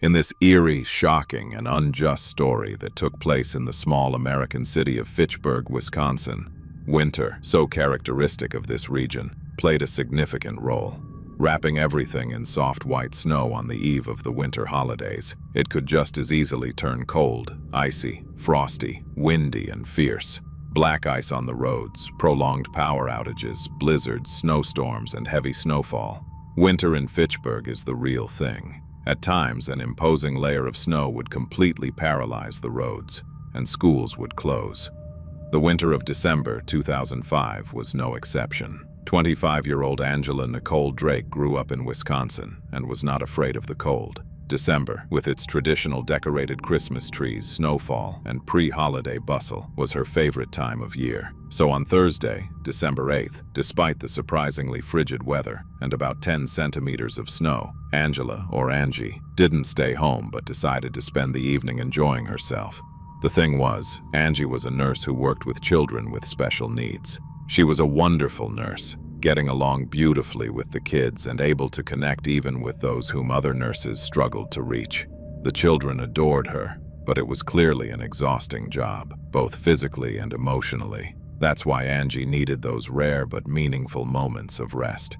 In this eerie, shocking, and unjust story that took place in the small American city of Fitchburg, Wisconsin, winter, so characteristic of this region, played a significant role. Wrapping everything in soft white snow on the eve of the winter holidays, it could just as easily turn cold, icy, frosty, windy, and fierce. Black ice on the roads, prolonged power outages, blizzards, snowstorms, and heavy snowfall. Winter in Fitchburg is the real thing. At times, an imposing layer of snow would completely paralyze the roads, and schools would close. The winter of December 2005 was no exception. 25-year-old Angela Nicole Drake grew up in Wisconsin and was not afraid of the cold. December, with its traditional decorated Christmas trees, snowfall, and pre-holiday bustle, was her favorite time of year. So on Thursday, December 8th, despite the surprisingly frigid weather and about 10 centimeters of snow, Angela, or Angie, didn't stay home but decided to spend the evening enjoying herself. The thing was, Angie was a nurse who worked with children with special needs. She was a wonderful nurse, getting along beautifully with the kids and able to connect even with those whom other nurses struggled to reach. The children adored her, but it was clearly an exhausting job, both physically and emotionally. That's why Angie needed those rare but meaningful moments of rest.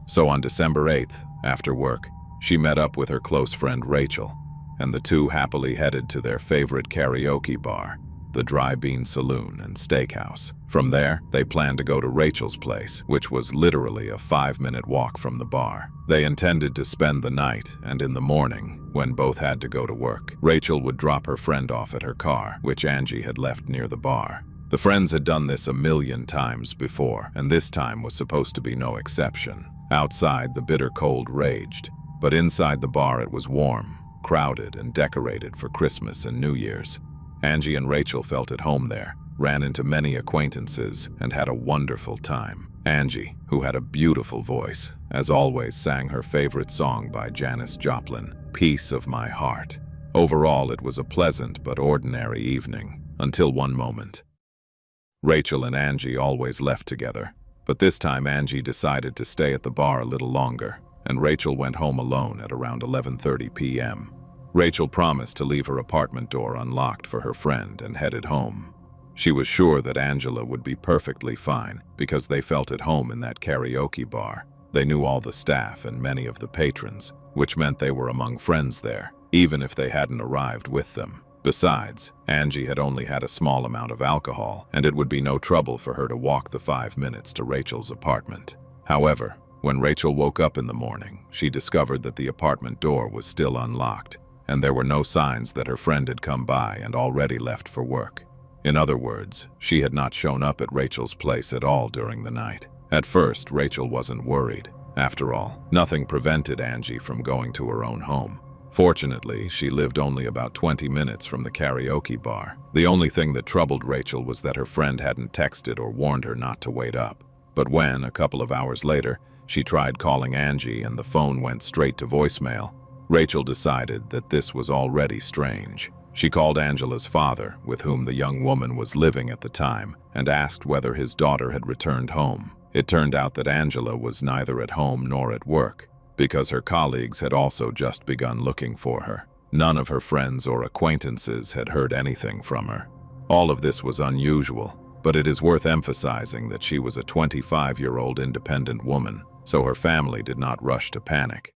So on December 8th, after work, she met up with her close friend Rachel, and the two happily headed to their favorite karaoke bar, the Dry Bean Saloon and Steakhouse. From there, they planned to go to Rachel's place, which was literally a 5-minute walk from the bar. They intended to spend the night, and in the morning, when both had to go to work, Rachel would drop her friend off at her car, which Angie had left near the bar. The friends had done this a million times before, and this time was supposed to be no exception. Outside, the bitter cold raged, but inside the bar it was warm, crowded, and decorated for Christmas and New Year's. Angie and Rachel felt at home there, ran into many acquaintances, and had a wonderful time. Angie, who had a beautiful voice, as always sang her favorite song by Janis Joplin, "Piece of My Heart." Overall, it was a pleasant but ordinary evening, until one moment. Rachel and Angie always left together, but this time Angie decided to stay at the bar a little longer, and Rachel went home alone at around 11:30 p.m. Rachel promised to leave her apartment door unlocked for her friend and headed home. She was sure that Angela would be perfectly fine because they felt at home in that karaoke bar. They knew all the staff and many of the patrons, which meant they were among friends there, even if they hadn't arrived with them. Besides, Angie had only had a small amount of alcohol, and it would be no trouble for her to walk the 5 minutes to Rachel's apartment. However, when Rachel woke up in the morning, she discovered that the apartment door was still unlocked, and there were no signs that her friend had come by and already left for work. In other words, she had not shown up at Rachel's place at all during the night. At first, Rachel wasn't worried. After all, nothing prevented Angie from going to her own home. Fortunately, she lived only about 20 minutes from the karaoke bar. The only thing that troubled Rachel was that her friend hadn't texted or warned her not to wait up. But when, a couple of hours later, she tried calling Angie and the phone went straight to voicemail, Rachel decided that this was already strange. She called Angela's father, with whom the young woman was living at the time, and asked whether his daughter had returned home. It turned out that Angela was neither at home nor at work, because her colleagues had also just begun looking for her. None of her friends or acquaintances had heard anything from her. All of this was unusual, but it is worth emphasizing that she was a 25-year-old independent woman, so her family did not rush to panic.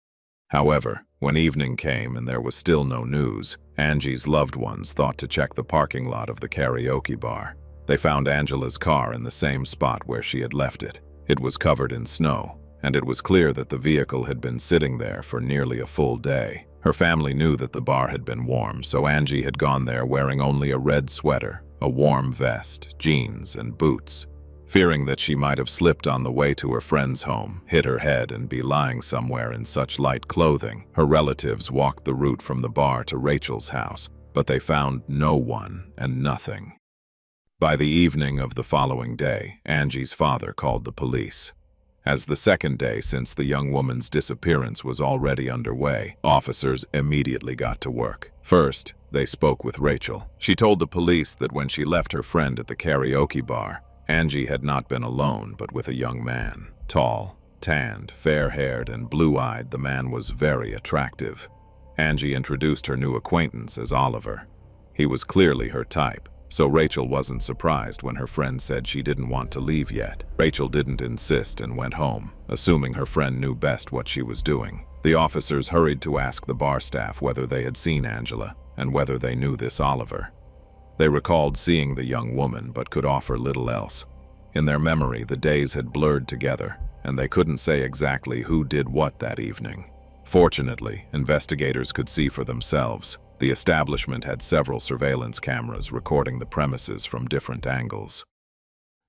However, when evening came and there was still no news, Angie's loved ones thought to check the parking lot of the karaoke bar. They found Angela's car in the same spot where she had left it. It was covered in snow, and it was clear that the vehicle had been sitting there for nearly a full day. Her family knew that the bar had been warm, so Angie had gone there wearing only a red sweater, a warm vest, jeans, and boots. Fearing that she might have slipped on the way to her friend's home, hit her head, and be lying somewhere in such light clothing, her relatives walked the route from the bar to Rachel's house, but they found no one and nothing. By the evening of the following day, Angie's father called the police. As the second day since the young woman's disappearance was already underway, officers immediately got to work. First, they spoke with Rachel. She told the police that when she left her friend at the karaoke bar, Angie had not been alone, but with a young man. Tall, tanned, fair-haired, and blue-eyed, the man was very attractive. Angie introduced her new acquaintance as Oliver. He was clearly her type, so Rachel wasn't surprised when her friend said she didn't want to leave yet. Rachel didn't insist and went home, assuming her friend knew best what she was doing. The officers hurried to ask the bar staff whether they had seen Angela and whether they knew this Oliver. They recalled seeing the young woman but could offer little else. In their memory, the days had blurred together, and they couldn't say exactly who did what that evening. Fortunately, investigators could see for themselves. The establishment had several surveillance cameras recording the premises from different angles.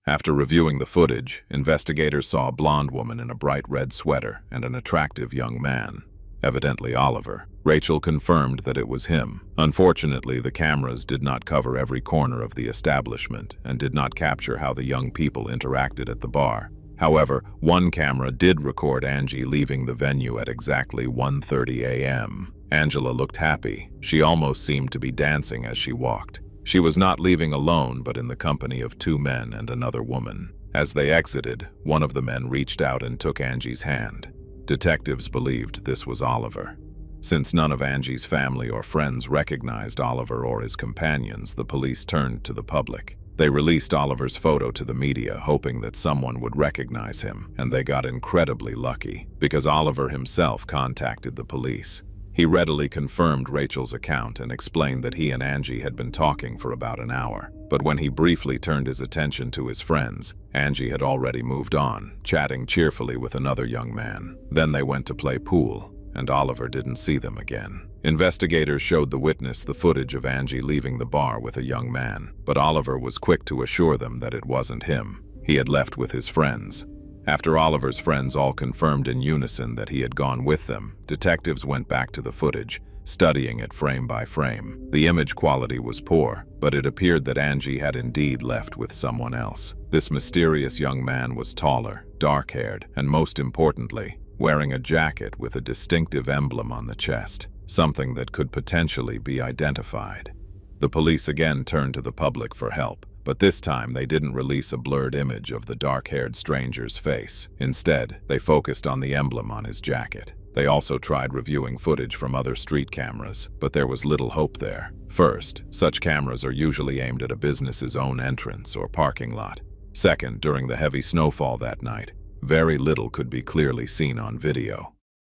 After reviewing the footage, investigators saw a blonde woman in a bright red sweater and an attractive young man, evidently Oliver. Rachel confirmed that it was him. Unfortunately, the cameras did not cover every corner of the establishment and did not capture how the young people interacted at the bar. However, one camera did record Angie leaving the venue at exactly 1:30 a.m. Angela looked happy. She almost seemed to be dancing as she walked. She was not leaving alone, but in the company of two men and another woman. As they exited, one of the men reached out and took Angie's hand. Detectives believed this was Oliver. Since none of Angie's family or friends recognized Oliver or his companions, the police turned to the public. They released Oliver's photo to the media, hoping that someone would recognize him, and they got incredibly lucky, because Oliver himself contacted the police. He readily confirmed Rachel's account and explained that he and Angie had been talking for about an hour. But when he briefly turned his attention to his friends, Angie had already moved on, chatting cheerfully with another young man. Then they went to play pool, and Oliver didn't see them again. Investigators showed the witness the footage of Angie leaving the bar with a young man, but Oliver was quick to assure them that it wasn't him. He had left with his friends. After Oliver's friends all confirmed in unison that he had gone with them, detectives went back to the footage, studying it frame by frame. The image quality was poor, but it appeared that Angie had indeed left with someone else. This mysterious young man was taller, dark-haired, and most importantly, wearing a jacket with a distinctive emblem on the chest, something that could potentially be identified. The police again turned to the public for help, but this time they didn't release a blurred image of the dark-haired stranger's face. Instead, they focused on the emblem on his jacket. They also tried reviewing footage from other street cameras, but there was little hope there. First, such cameras are usually aimed at a business's own entrance or parking lot. Second, during the heavy snowfall that night, very little could be clearly seen on video.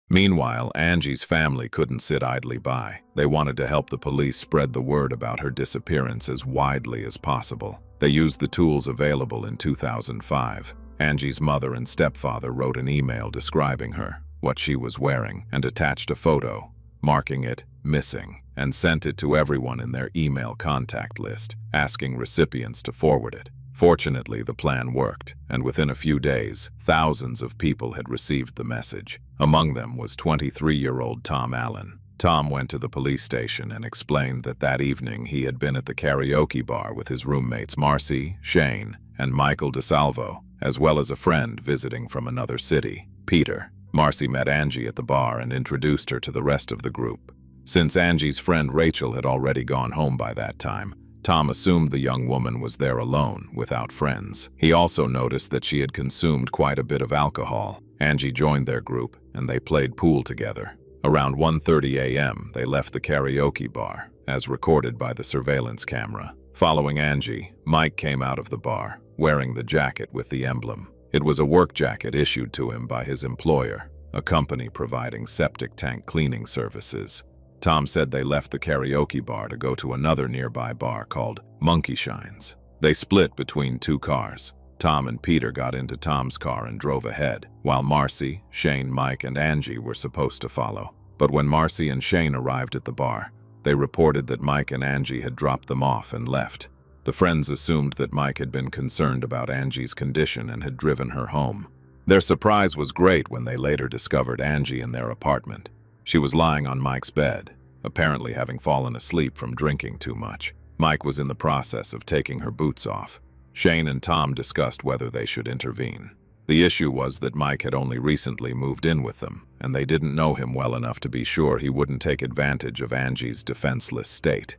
Meanwhile, Angie's family couldn't sit idly by. They wanted to help the police spread the word about her disappearance as widely as possible. They used the tools available in 2005. Angie's mother and stepfather wrote an email describing her, what she was wearing, and attached a photo, marking it missing, and sent it to everyone in their email contact list, asking recipients to forward it. Fortunately, the plan worked, and within a few days, thousands of people had received the message. Among them was 23-year-old Tom Allen. Tom went to the police station and explained that that evening he had been at the karaoke bar with his roommates Marcy, Shane, and Michael DeSalvo, as well as a friend visiting from another city, Peter. Marcy met Angie at the bar and introduced her to the rest of the group. Since Angie's friend Rachel had already gone home by that time, Tom assumed the young woman was there alone, without friends. He also noticed that she had consumed quite a bit of alcohol. Angie joined their group, and they played pool together. Around 1:30 a.m., they left the karaoke bar, as recorded by the surveillance camera. Following Angie, Mike came out of the bar, wearing the jacket with the emblem. It was a work jacket issued to him by his employer, a company providing septic tank cleaning services. Tom said they left the karaoke bar to go to another nearby bar called Monkey Shines. They split between two cars. Tom and Peter got into Tom's car and drove ahead, while Marcy, Shane, Mike, and Angie were supposed to follow. But when Marcy and Shane arrived at the bar, they reported that Mike and Angie had dropped them off and left. The friends assumed that Mike had been concerned about Angie's condition and had driven her home. Their surprise was great when they later discovered Angie in their apartment. She was lying on Mike's bed, apparently having fallen asleep from drinking too much. Mike was in the process of taking her boots off. Shane and Tom discussed whether they should intervene. The issue was that Mike had only recently moved in with them, and they didn't know him well enough to be sure he wouldn't take advantage of Angie's defenseless state.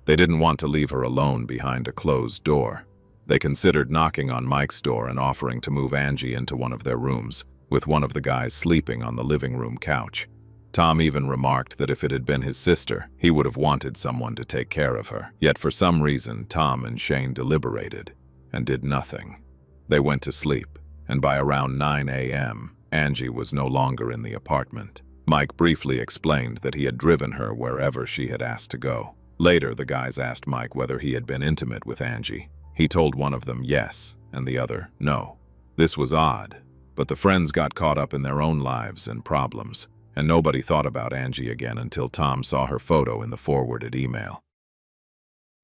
They didn't want to leave her alone behind a closed door. They considered knocking on Mike's door and offering to move Angie into one of their rooms, with one of the guys sleeping on the living room couch. Tom even remarked that if it had been his sister, he would have wanted someone to take care of her. Yet for some reason, Tom and Shane deliberated and did nothing. They went to sleep, and by around 9 a.m., Angie was no longer in the apartment. Mike briefly explained that he had driven her wherever she had asked to go. Later, the guys asked Mike whether he had been intimate with Angie. He told one of them yes, and the other no. This was odd, but the friends got caught up in their own lives and problems, and nobody thought about Angie again until Tom saw her photo in the forwarded email.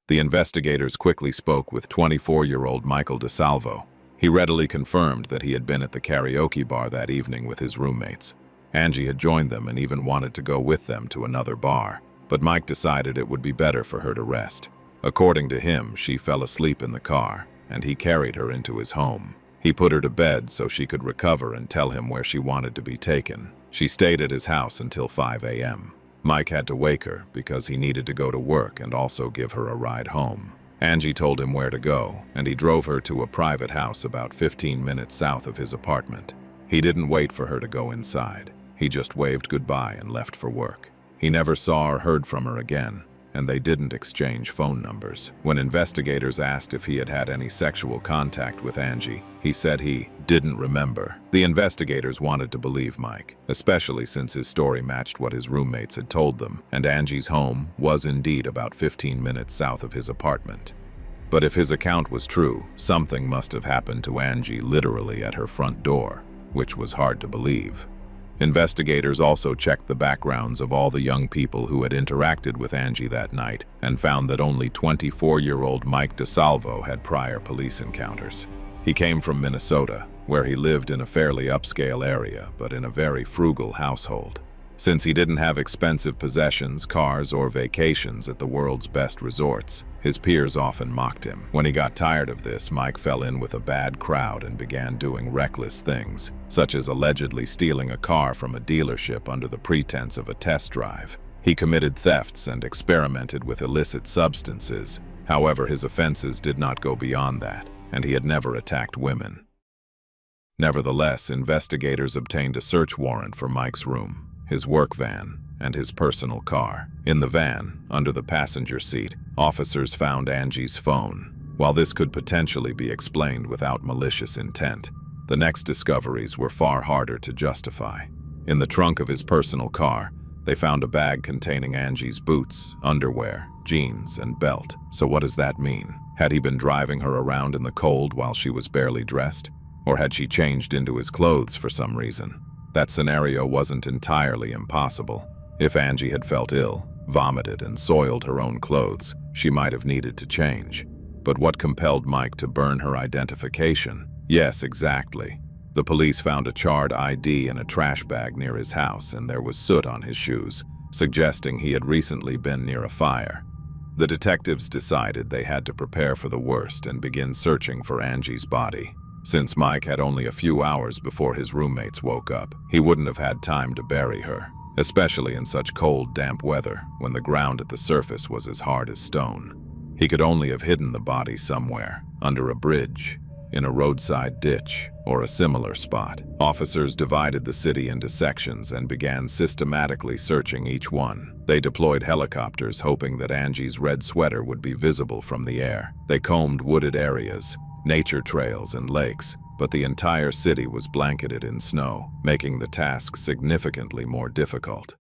The investigators quickly spoke with 24-year-old Michael DeSalvo. He readily confirmed that he had been at the karaoke bar that evening with his roommates. Angie had joined them and even wanted to go with them to another bar, but Mike decided it would be better for her to rest. According to him, she fell asleep in the car, and he carried her into his home. He put her to bed so she could recover and tell him where she wanted to be taken. She stayed at his house until 5 a.m. Mike had to wake her because he needed to go to work and also give her a ride home. Angie told him where to go, and he drove her to a private house about 15 minutes south of his apartment. He didn't wait for her to go inside. He just waved goodbye and left for work. He never saw or heard from her again, and they didn't exchange phone numbers. When investigators asked if he had had any sexual contact with Angie, he said he didn't remember. The investigators wanted to believe Mike, especially since his story matched what his roommates had told them, and Angie's home was indeed about 15 minutes south of his apartment. But if his account was true, something must have happened to Angie literally at her front door, which was hard to believe. Investigators also checked the backgrounds of all the young people who had interacted with Angie that night and found that only 24-year-old Mike DeSalvo had prior police encounters. He came from Minnesota, where he lived in a fairly upscale area, but in a very frugal household. Since he didn't have expensive possessions, cars, or vacations at the world's best resorts, his peers often mocked him. When he got tired of this, Mike fell in with a bad crowd and began doing reckless things, such as allegedly stealing a car from a dealership under the pretense of a test drive. He committed thefts and experimented with illicit substances. However, his offenses did not go beyond that, and he had never attacked women. Nevertheless, investigators obtained a search warrant for Mike's room, his work van, and his personal car. In the van, under the passenger seat, officers found Angie's phone. While this could potentially be explained without malicious intent, the next discoveries were far harder to justify. In the trunk of his personal car, they found a bag containing Angie's boots, underwear, jeans, and belt. So what does that mean? Had he been driving her around in the cold while she was barely dressed? Or had she changed into his clothes for some reason? That scenario wasn't entirely impossible. If Angie had felt ill, vomited, and soiled her own clothes, she might have needed to change. But what compelled Mike to burn her identification? Yes, exactly. The police found a charred ID in a trash bag near his house, and there was soot on his shoes, suggesting he had recently been near a fire. The detectives decided they had to prepare for the worst and begin searching for Angie's body. Since Mike had only a few hours before his roommates woke up, he wouldn't have had time to bury her, especially in such cold, damp weather when the ground at the surface was as hard as stone. He could only have hidden the body somewhere, under a bridge, in a roadside ditch, or a similar spot. Officers divided the city into sections and began systematically searching each one. They deployed helicopters hoping that Angie's red sweater would be visible from the air. They combed wooded areas, nature trails, and lakes, but the entire city was blanketed in snow, making the task significantly more difficult.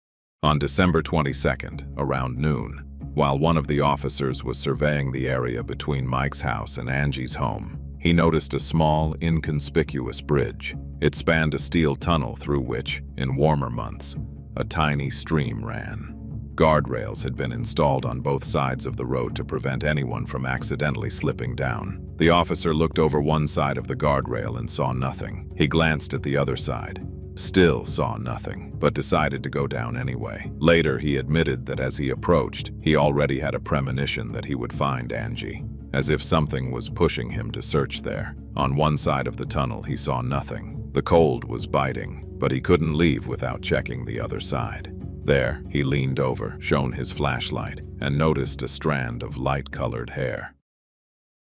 On December 22nd, around noon, while one of the officers was surveying the area between Mike's house and Angie's home, he noticed a small, inconspicuous bridge. It spanned a steel tunnel through which, in warmer months, a tiny stream ran. Guardrails had been installed on both sides of the road to prevent anyone from accidentally slipping down. The officer looked over one side of the guardrail and saw nothing. He glanced at the other side, still saw nothing, but decided to go down anyway. Later, he admitted that as he approached, he already had a premonition that he would find Angie, as if something was pushing him to search there. On one side of the tunnel, he saw nothing. The cold was biting, but he couldn't leave without checking the other side. There, he leaned over, shone his flashlight, and noticed a strand of light-colored hair.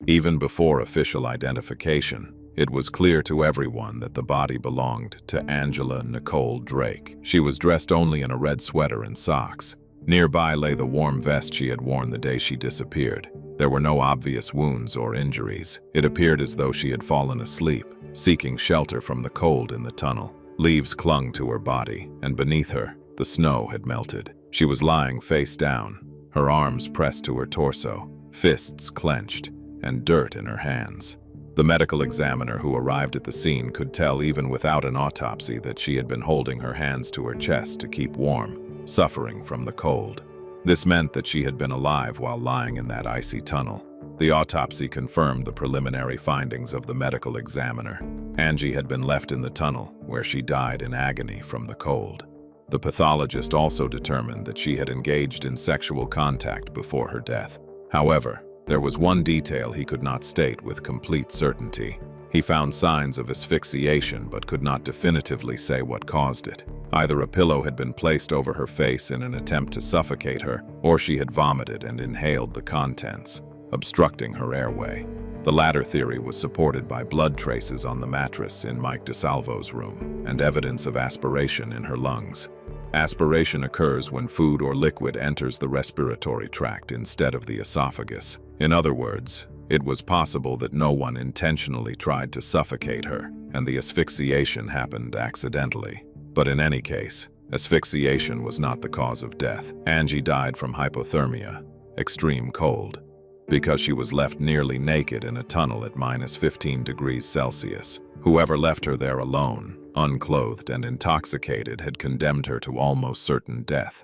Even before official identification, It was clear to everyone that the body belonged to Angela Nicole Drake. She was dressed only in a red sweater and socks. Nearby lay the warm vest she had worn the day she disappeared. There were no obvious wounds or injuries. It appeared as though she had fallen asleep, seeking shelter from the cold in the tunnel. Leaves clung to her body, and beneath her, the snow had melted. She was lying face down, her arms pressed to her torso, fists clenched, and dirt in her hands. The medical examiner who arrived at the scene could tell even without an autopsy that she had been holding her hands to her chest to keep warm, suffering from the cold. This meant that she had been alive while lying in that icy tunnel. The autopsy confirmed the preliminary findings of the medical examiner. Angie had been left in the tunnel, where she died in agony from the cold. The pathologist also determined that she had engaged in sexual contact before her death. However, there was one detail he could not state with complete certainty. He found signs of asphyxiation but could not definitively say what caused it. Either a pillow had been placed over her face in an attempt to suffocate her, or she had vomited and inhaled the contents, obstructing her airway. The latter theory was supported by blood traces on the mattress in Mike DeSalvo's room and evidence of aspiration in her lungs. Aspiration occurs when food or liquid enters the respiratory tract instead of the esophagus. In other words, it was possible that no one intentionally tried to suffocate her, and the asphyxiation happened accidentally. But in any case, asphyxiation was not the cause of death. Angie died from hypothermia, extreme cold, because she was left nearly naked in a tunnel at -15 degrees Celsius. Whoever left her there alone, unclothed and intoxicated, had condemned her to almost certain death.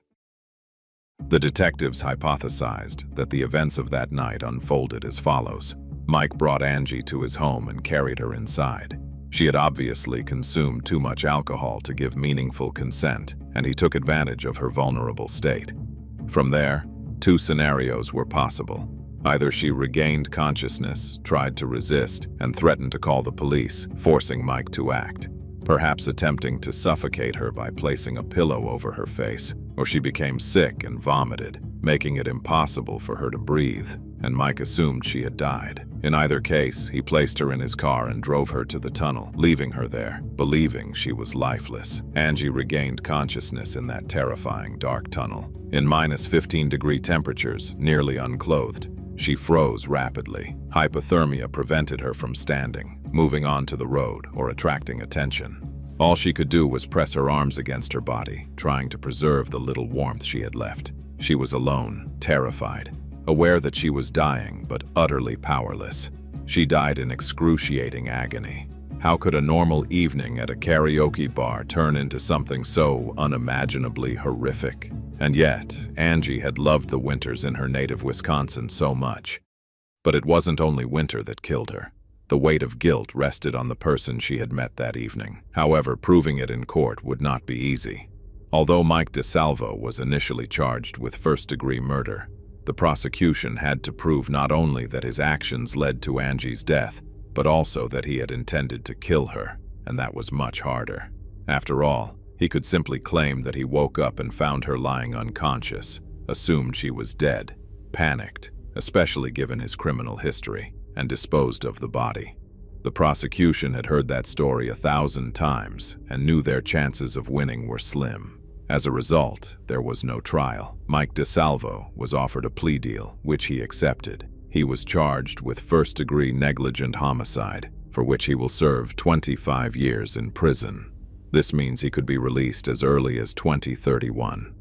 The detectives hypothesized that the events of that night unfolded as follows. Mike brought Angie to his home and carried her inside. She had obviously consumed too much alcohol to give meaningful consent, and he took advantage of her vulnerable state. From there, two scenarios were possible. Either she regained consciousness, tried to resist, and threatened to call the police, forcing Mike to act, perhaps attempting to suffocate her by placing a pillow over her face, or she became sick and vomited, making it impossible for her to breathe, and Mike assumed she had died. In either case, he placed her in his car and drove her to the tunnel, leaving her there, believing she was lifeless. Angie regained consciousness in that terrifying dark tunnel. In -15-degree temperatures, nearly unclothed, she froze rapidly. Hypothermia prevented her from standing, moving onto the road, or attracting attention. All she could do was press her arms against her body, trying to preserve the little warmth she had left. She was alone, terrified, aware that she was dying, but utterly powerless. She died in excruciating agony. How could a normal evening at a karaoke bar turn into something so unimaginably horrific? And yet, Angie had loved the winters in her native Wisconsin so much. But it wasn't only winter that killed her. The weight of guilt rested on the person she had met that evening. However, proving it in court would not be easy. Although Mike DeSalvo was initially charged with first-degree murder, the prosecution had to prove not only that his actions led to Angie's death, but also that he had intended to kill her, and that was much harder. After all, he could simply claim that he woke up and found her lying unconscious, assumed she was dead, panicked, especially given his criminal history, and disposed of the body. The prosecution had heard that story 1,000 times and knew their chances of winning were slim. As a result, there was no trial. Mike DeSalvo was offered a plea deal, which he accepted. He was charged with first-degree negligent homicide, for which he will serve 25 years in prison. This means he could be released as early as 2031.